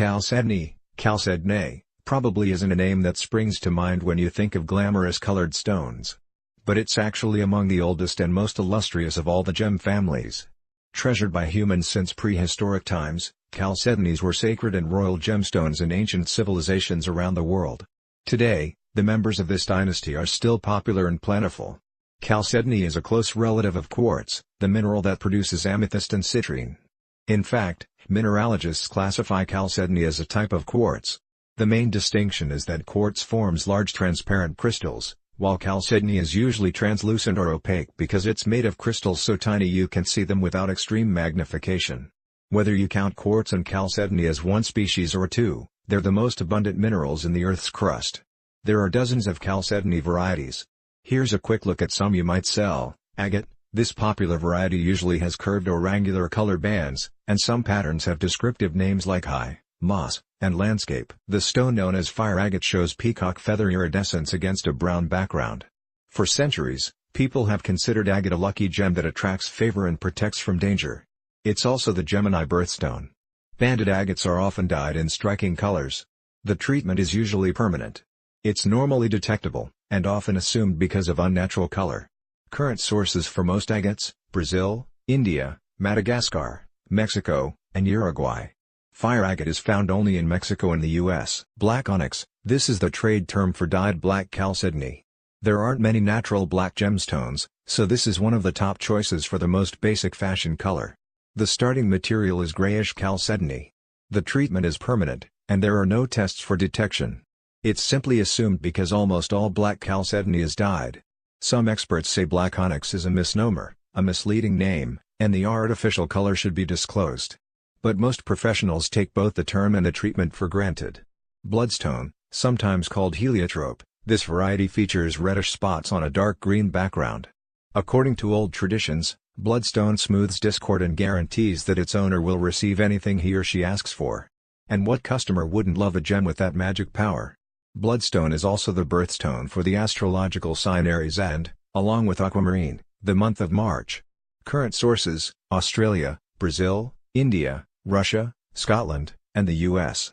Chalcedony, probably isn't a name that springs to mind when you think of glamorous colored stones. But it's actually among the oldest and most illustrious of all the gem families. Treasured by humans since prehistoric times, chalcedonies were sacred and royal gemstones in ancient civilizations around the world. Today, the members of this dynasty are still popular and plentiful. Chalcedony is a close relative of quartz, the mineral that produces amethyst and citrine. In fact, mineralogists classify chalcedony as a type of quartz. The main distinction is that quartz forms large transparent crystals, while chalcedony is usually translucent or opaque because it's made of crystals so tiny you can see them without extreme magnification. Whether you count quartz and chalcedony as one species or two, they're the most abundant minerals in the Earth's crust. There are dozens of chalcedony varieties. Here's a quick look at some you might sell. Agate. This popular variety usually has curved or angular color bands, and some patterns have descriptive names like high, moss, and landscape. The stone known as fire agate shows peacock feather iridescence against a brown background. For centuries, people have considered agate a lucky gem that attracts favor and protects from danger. It's also the Gemini birthstone. Banded agates are often dyed in striking colors. The treatment is usually permanent. It's normally detectable, and often assumed because of unnatural color. Current sources for most agates: Brazil, India, Madagascar, Mexico, and Uruguay. Fire agate is found only in Mexico and the U.S. Black onyx. This is the trade term for dyed black chalcedony. There aren't many natural black gemstones, so this is one of the top choices for the most basic fashion color. The starting material is grayish chalcedony. The treatment is permanent, and there are no tests for detection. It's simply assumed because almost all black chalcedony is dyed. Some experts say black onyx is a misnomer, a misleading name, and the artificial color should be disclosed. But most professionals take both the term and the treatment for granted. Bloodstone, sometimes called heliotrope, this variety features reddish spots on a dark green background. According to old traditions, bloodstone smooths discord and guarantees that its owner will receive anything he or she asks for. And what customer wouldn't love a gem with that magic power? Bloodstone is also the birthstone for the astrological sign Aries and, along with aquamarine, the month of March. Current sources: Australia, Brazil, India, Russia, Scotland, and the U.S.